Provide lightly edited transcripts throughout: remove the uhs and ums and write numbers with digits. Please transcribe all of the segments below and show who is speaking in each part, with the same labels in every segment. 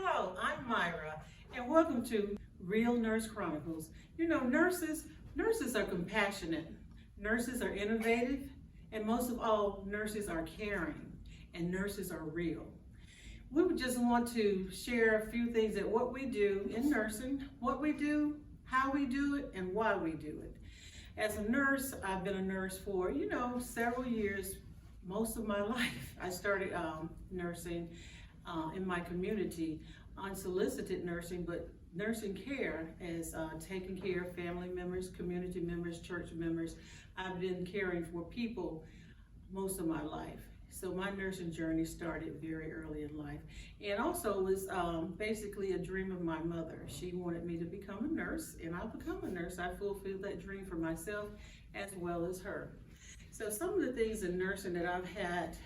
Speaker 1: Hello, I'm Myra, and welcome to Real Nurse Chronicles. You know, nurses are compassionate, nurses are innovative, and most of all, nurses are caring, and nurses are real. We would just want to share a few things that what we do in nursing, what we do, how we do it, and why we do it. As a nurse, I've been a nurse for, several years, most of my life. I started nursing in my community, unsolicited nursing, but nursing care as taking care of family members, community members, church members. I've been caring for people most of my life. So my nursing journey started very early in life, and also was basically a dream of my mother. She wanted me to become a nurse, and I become a nurse. I fulfilled that dream for myself as well as her. So some of the things in nursing that I've had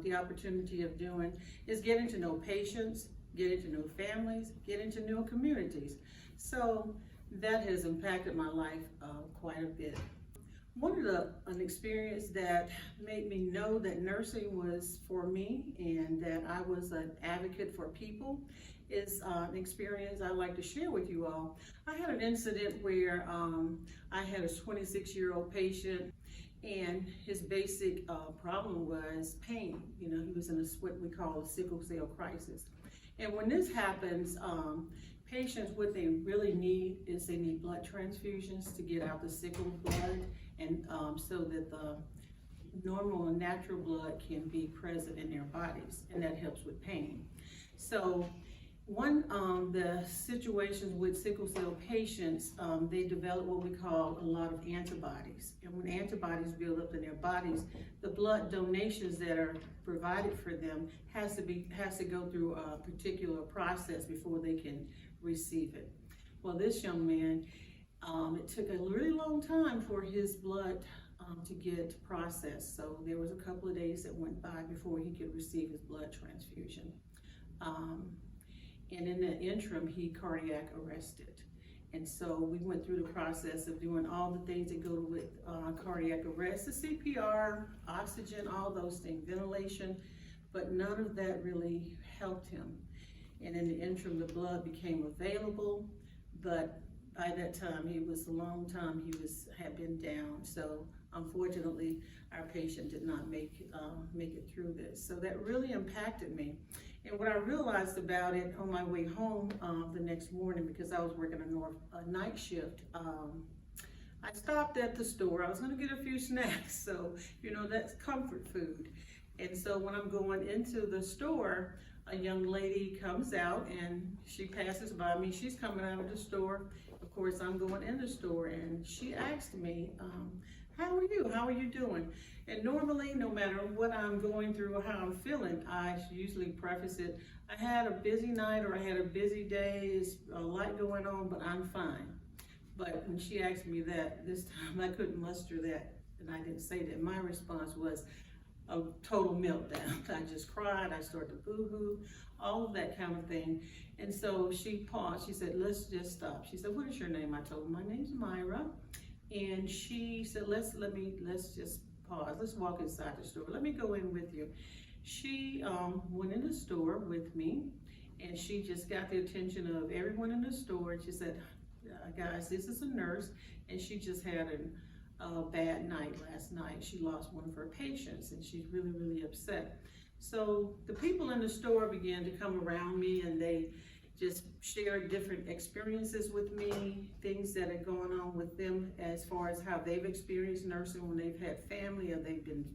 Speaker 1: the opportunity of doing is getting to know patients, getting to know families, getting to know communities. So that has impacted my life quite a bit. One of an experience that made me know that nursing was for me and that I was an advocate for people is an experience I'd like to share with you all. I had an incident where I had a 26-year-old patient, and his basic problem was pain. He was in what we call a sickle cell crisis. And when this happens, patients, what they really need is they need blood transfusions to get out the sickle blood, and so that the normal and natural blood can be present in their bodies, and that helps with pain. So the situations with sickle cell patients, they develop what we call a lot of antibodies. And when antibodies build up in their bodies, the blood donations that are provided for them has to go through a particular process before they can receive it. Well, this young man, it took a really long time for his blood to get processed. So there was a couple of days that went by before he could receive his blood transfusion. And in the interim, he cardiac arrested. And so we went through the process of doing all the things that go with cardiac arrest, the CPR, oxygen, all those things, ventilation, but none of that really helped him. And in the interim, the blood became available, but by that time, it was a long time had been down. So unfortunately, our patient did not make it through this. So that really impacted me. And what I realized about it on my way home the next morning, because I was working a night shift, I stopped at the store. I was going to get a few snacks, so that's comfort food. And so when I'm going into the store, a young lady comes out and she passes by me. She's coming out of the store. Of course, I'm going in the store, and she asked me, how are you? How are you doing? And normally, no matter what I'm going through or how I'm feeling, I usually preface it, I had a busy night or I had a busy day, there's a lot going on, but I'm fine. But when she asked me that, this time I couldn't muster that, and I didn't say that. My response was a total meltdown. I just cried, I started to boo-hoo, all of that kind of thing. And so she paused, she said, let's just stop. She said, what is your name? I told her, my name's Myra. And she said, let's just pause. Let's walk inside the store. Let me go in with you. She went in the store with me, and she just got the attention of everyone in the store. And she said, guys, this is a nurse, and she just had a bad night last night. She lost one of her patients, and she's really, really upset. So the people in the store began to come around me, and they just share different experiences with me, things that are going on with them as far as how they've experienced nursing when they've had family or they've been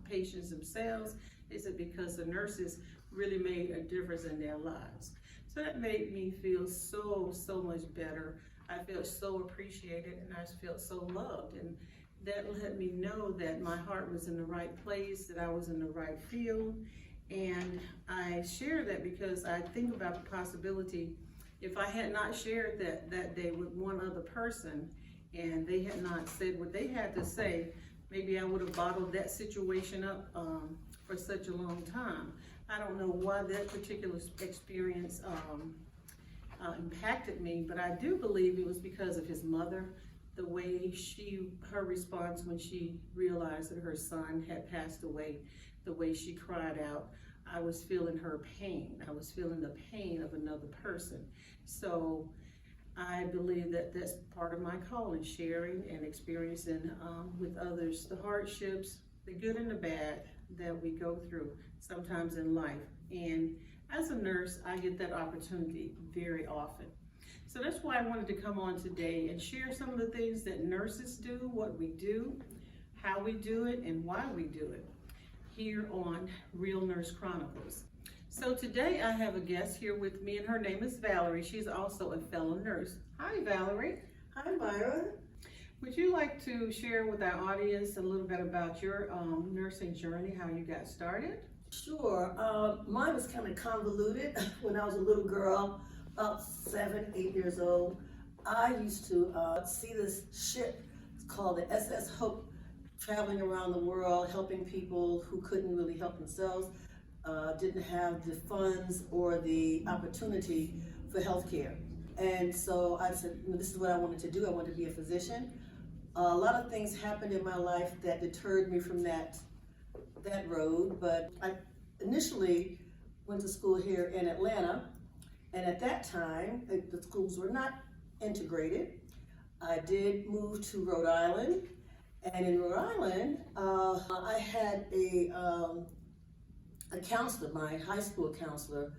Speaker 1: patients themselves. They said because the nurses really made a difference in their lives. So that made me feel so much better. I felt so appreciated, and I felt so loved. And that let me know that my heart was in the right place, that I was in the right field. And I share that because I think about the possibility, if I had not shared that day with one other person and they had not said what they had to say, maybe I would have bottled that situation up for such a long time. I don't know why that particular experience impacted me, but I do believe it was because of his mother, the way her response when she realized that her son had passed away, the way she cried out. I was feeling her pain. I was feeling the pain of another person. So I believe that that's part of my calling, sharing and experiencing with others the hardships, the good and the bad that we go through sometimes in life. And as a nurse, I get that opportunity very often. So that's why I wanted to come on today and share some of the things that nurses do, what we do, how we do it, and why we do it here on Real Nurse Chronicles. So today I have a guest here with me, and her name is Valerie. She's also a fellow nurse. Hi, Valerie.
Speaker 2: Hi, Myra.
Speaker 1: Would you like to share with our audience a little bit about your nursing journey, how you got started?
Speaker 2: Sure. Mine was kind of convoluted. When I was a little girl, about 7, 8 years old, I used to see this ship called the SS Hope traveling around the world, helping people who couldn't really help themselves, didn't have the funds or the opportunity for healthcare. And so I said, this is what I wanted to do. I wanted to be a physician. A lot of things happened in my life that deterred me from that road, but I initially went to school here in Atlanta, and at that time, the schools were not integrated. I did move to Rhode Island, and in Rhode Island, I had a counselor, my high school counselor.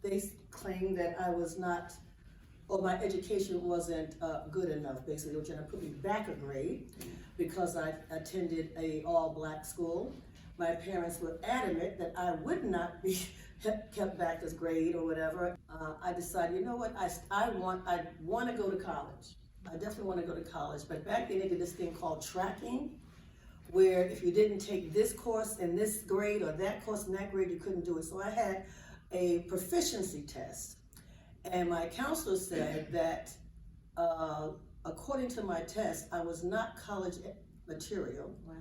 Speaker 2: They claimed that I was not, or my education wasn't good enough. Basically, they were trying to put me back a grade because I attended a all-black school. My parents were adamant that I would not be kept back as grade or whatever. I decided, you know what, I want to go to college. I definitely want to go to college, but back then they did this thing called tracking, where if you didn't take this course in this grade or that course in that grade, you couldn't do it. So I had a proficiency test, and my counselor said that according to my test, I was not college material.
Speaker 1: Wow.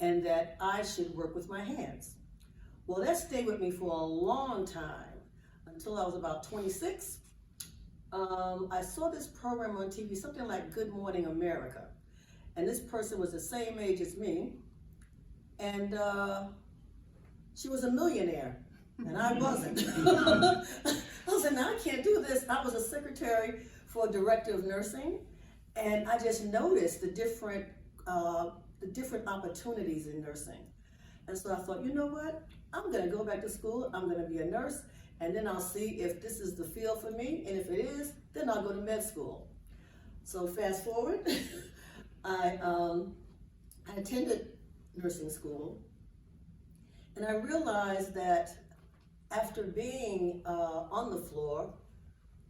Speaker 2: And that I should work with my hands. Well, that stayed with me for a long time, until I was about 26. I saw this program on TV, something like Good Morning America. And this person was the same age as me. And she was a millionaire, and I wasn't. I said, no, I can't do this. I was a secretary for a director of nursing, and I just noticed the different opportunities in nursing. And so I thought, you know what? I'm gonna go back to school, I'm gonna be a nurse, and then I'll see if this is the field for me, and if it is, then I'll go to med school. So fast forward, I attended nursing school, and I realized that after being on the floor,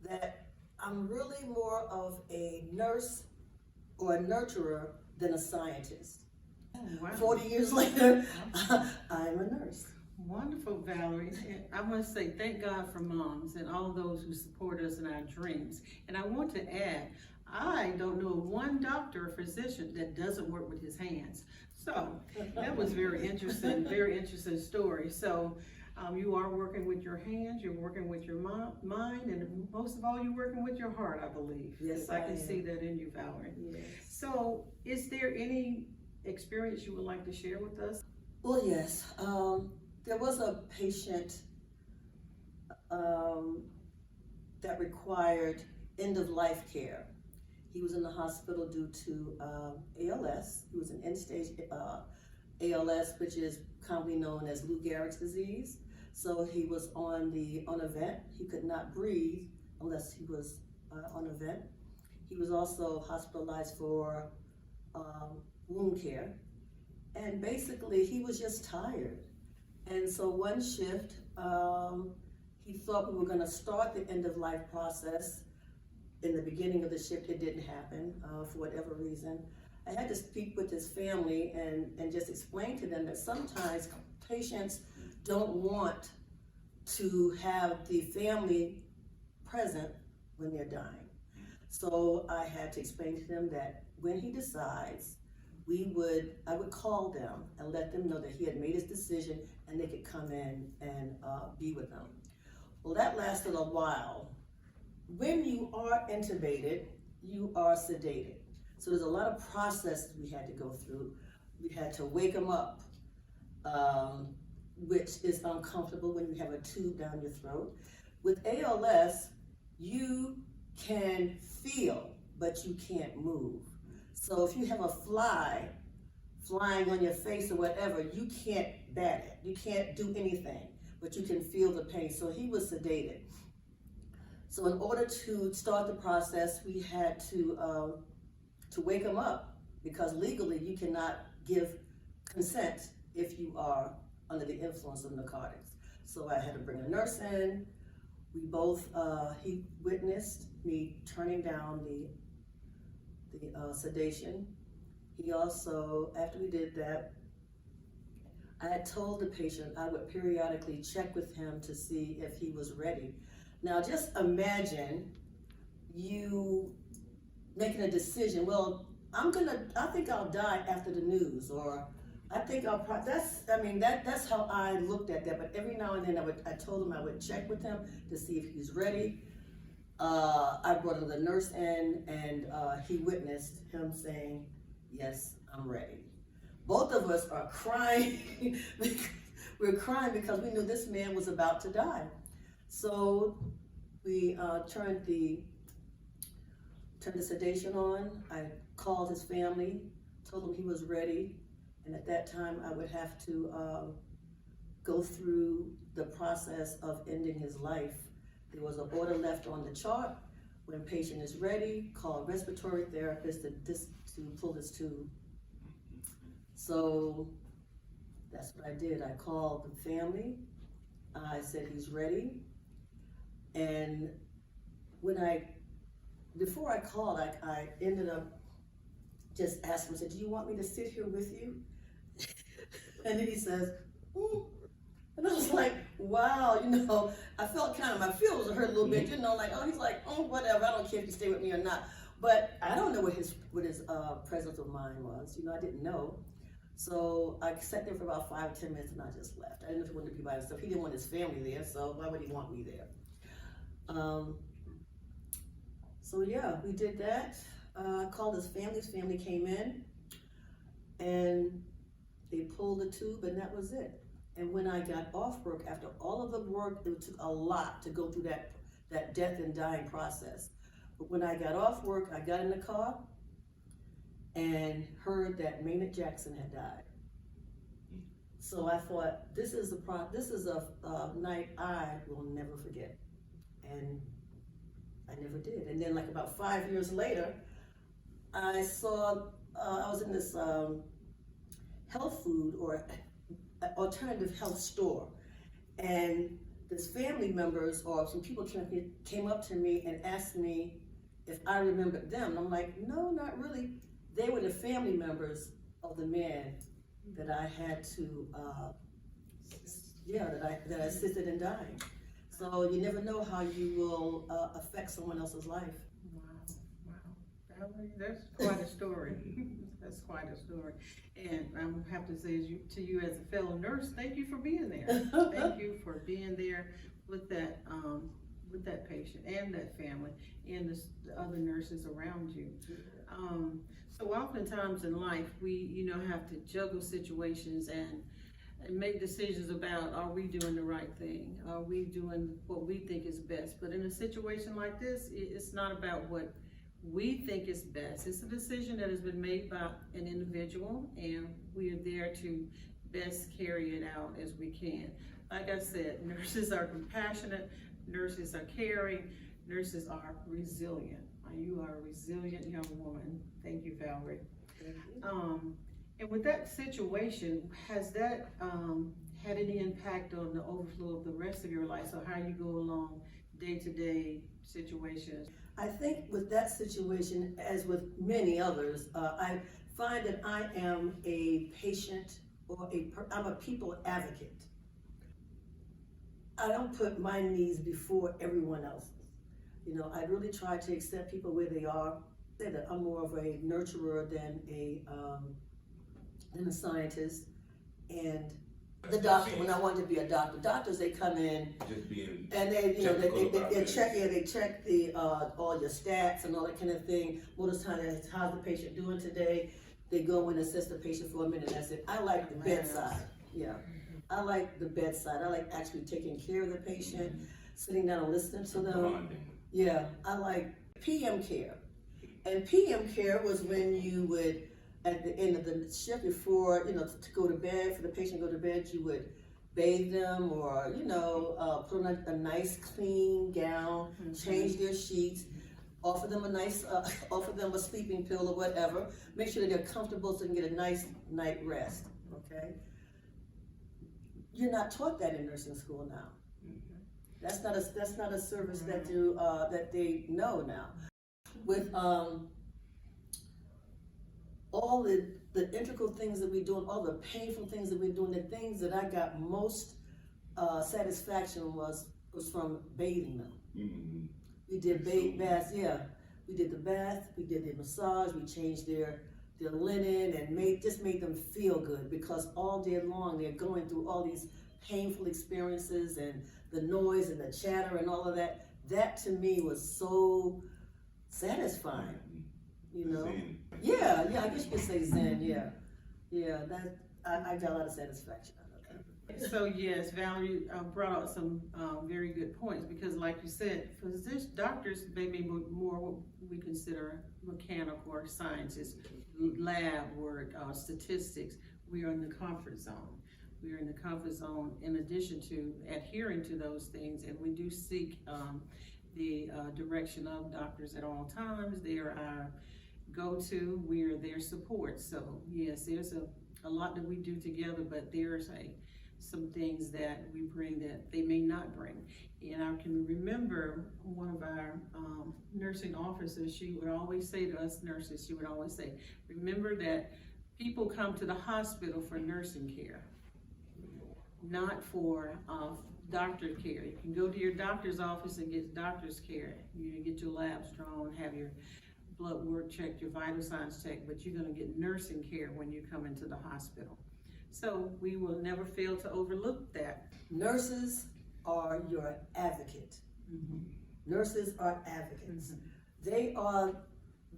Speaker 2: that I'm really more of a nurse or a nurturer than a scientist.
Speaker 1: Oh, wow.
Speaker 2: 40 years later, I'm a nurse.
Speaker 1: Wonderful, Valerie. And I must say, thank God for moms and all those who support us in our dreams. And I want to add, I don't know of one doctor or physician that doesn't work with his hands. So that was very interesting story. So you are working with your hands, you're working with your mind, and most of all, you're working with your heart, I believe.
Speaker 2: Yes,
Speaker 1: I can see that in you, Valerie.
Speaker 2: Yes.
Speaker 1: So is there any experience you would like to share with us?
Speaker 2: Well, yes. There was a patient that required end-of-life care. He was in the hospital due to ALS. He was an end-stage ALS, which is commonly known as Lou Gehrig's disease. So he was on a vent. He could not breathe unless he was on a vent. He was also hospitalized for wound care. And basically, he was just tired. And so one shift, he thought we were going to start the end-of-life process. In the beginning of the shift, it didn't happen for whatever reason. I had to speak with his family and just explain to them that sometimes patients don't want to have the family present when they're dying. So I had to explain to them that when he decides, I would call them and let them know that he had made his decision and they could come in and be with them. Well, that lasted a while. When you are intubated, you are sedated. So there's a lot of processes we had to go through. We had to wake him up. which is uncomfortable when you have a tube down your throat. With ALS, you can feel, but you can't move. So if you have a fly flying on your face or whatever, you can't bat it. You can't do anything, but you can feel the pain. So he was sedated. So in order to start the process, we had to wake him up, because legally you cannot give consent if you are under the influence of narcotics. So I had to bring a nurse in. We both, he witnessed me turning down the sedation. He also, after we did that, I had told the patient I would periodically check with him to see if he was ready. Now just imagine you making a decision, well, I think I'll die after the news, or I think that's how I looked at that. But every now and then I told him I would check with him to see if he's ready. I brought the nurse in, and he witnessed him saying, yes, I'm ready. Both of us are crying. We're crying because we knew this man was about to die. So we turned the sedation on. I called his family, told him he was ready, and at that time I would have to go through the process of ending his life. There was an order left on the chart: when patient is ready, call a respiratory therapist to pull his tube. So that's what I did. I called the family. I said he's ready. And before I called, I ended up just asking him, I said, do you want me to sit here with you? And then he says, and I was like, wow, I felt my feelings hurt a little bit, like, oh, he's like, oh, whatever, I don't care if you stay with me or not. But I don't know what his presence of mind was, I didn't know. So I sat there for about 5 or 10 minutes and I just left. I didn't know if he wanted to be by himself. He didn't want his family there, so why would he want me there? So yeah, we did that. I called his family. His family came in and they pulled the tube, and that was it. And when I got off work, after all of the work, it took a lot to go through that death and dying process. But when I got off work, I got in the car and heard that Maynard Jackson had died. So I thought, this is a night I will never forget. And I never did. And then about 5 years later, I saw, I was in this health food or alternative health store, and this family members or some people came up to me and asked me if I remembered them. And I'm like, no, not really. They were the family members of the man that I had to, that I assisted in dying. So you never know how you will affect someone else's life.
Speaker 1: Wow. That's quite a story. That's quite a story. And I have to say to you as a fellow nurse, thank you for being there. Thank you for being there with that patient and that family and the other nurses around you. So oftentimes in life, we have to juggle situations and make decisions about, are we doing the right thing? Are we doing what we think is best? But in a situation like this, it's not about what we think is best. It's a decision that has been made by an individual, and we are there to best carry it out as we can. Like I said, nurses are compassionate, nurses are caring, nurses are resilient. You are a resilient young woman. Thank you, Valerie.
Speaker 2: Thank you.
Speaker 1: And with that situation, has that had any impact on the overflow of the rest of your life? So how you go along day-to-day situations?
Speaker 2: I think with that situation, as with many others, I find that I am a patient I'm a people advocate. I don't put my needs before everyone else's. I really try to accept people where they are. Say that I'm more of a nurturer than a scientist. And the doctor, when I wanted to be a doctor, doctors, they come in and they check the all your stats and all that kind of thing. Most of the time, it's how's the patient doing today. They go in and assess the patient for a minute. That's it. I like the bedside. Yeah, I like the bedside. I like actually taking care of the patient, sitting down and listening to them. Yeah, I like PM care. And PM care was when you would, at the end of the shift before, to go to bed, for the patient to go to bed, you would bathe them or, put on a nice clean gown, change their sheets, offer them offer them a sleeping pill or whatever, make sure that they're comfortable so they can get a nice night rest, okay? You're not taught that in nursing school now. That's not a service that they know now. With all the integral things that we do and all the painful things that we're doing, the things that I got most satisfaction was from bathing them. We did baths, yeah. We did the bath, we did the massage, we changed their linen and made them feel good, because all day long they're going through all these painful experiences and the noise and the chatter and all of that. That to me was so satisfying, Yeah, I guess you could say zen, yeah. That I got a lot of satisfaction out of that.
Speaker 1: So yes, Valerie brought out some very good points, because like you said, doctors may be more what we consider mechanical or scientists, lab work, statistics. We are in the comfort zone. We are in the comfort zone in addition to adhering to those things, and we do seek the direction of doctors at all times. They are our go-to, we are their support. So yes, there's a lot that we do together, but there's some things that we bring that they may not bring. And I can remember one of our nursing officers, she would always say to us nurses, she would always say, remember that people come to the hospital for nursing care, not for doctor care. You can go to your doctor's office and get doctor's care. You get your labs drawn, have your blood work checked, your vital signs checked, but you're gonna get nursing care when you come into the hospital. So we will never fail to overlook that.
Speaker 2: Nurses are your advocate. Nurses are advocates. They are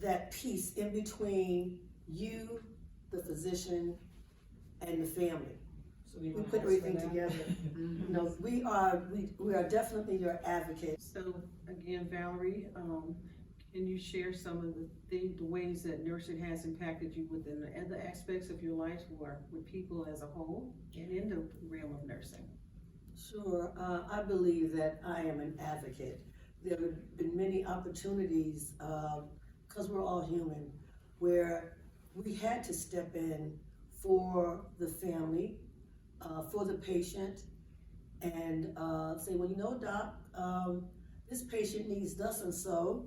Speaker 2: that piece in between you, the physician, and the family. So we put everything together. No, we are definitely your advocate.
Speaker 1: So again, Valerie, can you share some of the ways that nursing has impacted you within the other aspects of your life, or with people as a whole and in the realm of nursing?
Speaker 2: Sure, I believe that I am an advocate. There have been many opportunities, because we're all human, where we had to step in for the family, for the patient, and say, well, doc, this patient needs thus and so.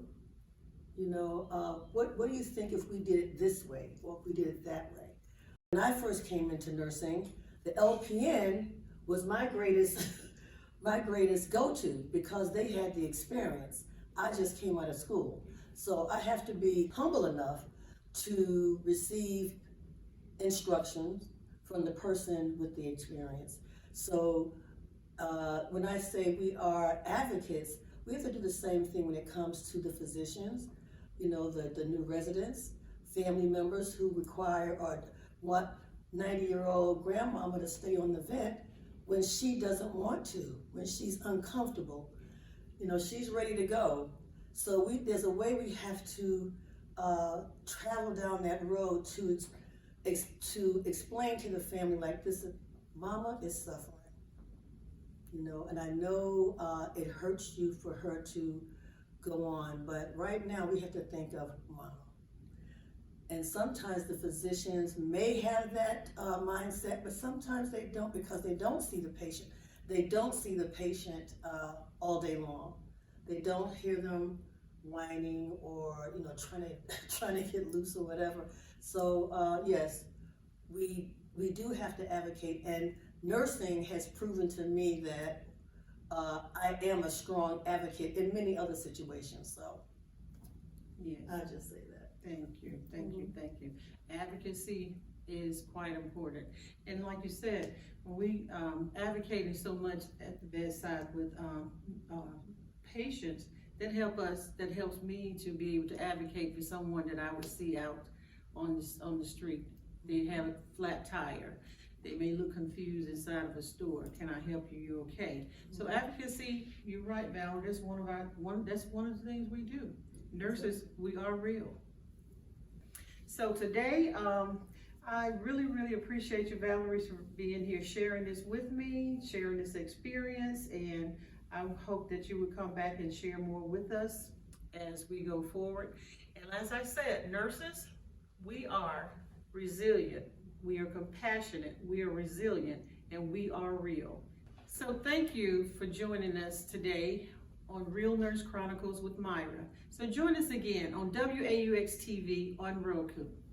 Speaker 2: What do you think if we did it this way, or if we did it that way? When I first came into nursing, the LPN was my greatest go-to, because they had the experience. I just came out of school. So I have to be humble enough to receive instructions from the person with the experience. So when I say we are advocates, we have to do the same thing when it comes to the physicians, the new residents, family members who require or want 90-year-old grandmama to stay on the vent when she doesn't want to, when she's uncomfortable. She's ready to go. So there's a way we have to travel down that road to explain to the family, like, this, mama is suffering. And I know it hurts you for her to go on, but right now we have to think of mama. And sometimes the physicians may have that mindset, but sometimes they don't, because they don't see the patient. They don't see the patient all day long. They don't hear them whining or trying to get loose or whatever. So yes, we do have to advocate, and nursing has proven to me that I am a strong advocate in many other situations. So
Speaker 1: yes,
Speaker 2: I'll just say that.
Speaker 1: Thank you. Advocacy is quite important, and like you said, when we advocating so much at the bedside with patients, that helps me to be able to advocate for someone that I would see out on the street. They have a flat tire. They may look confused inside of a store. Can I help you? You okay? So advocacy, you're right, Val. That's one of the things we do. Nurses, we are real. So today, I really, really appreciate you, Valerie, for being here, sharing this with me, sharing this experience, and I hope that you would come back and share more with us as we go forward. And as I said, nurses, we are resilient, we are compassionate, we are resilient, and we are real. So thank you for joining us today on Real Nurse Chronicles with Myra. So join us again on WAUX TV on Roku.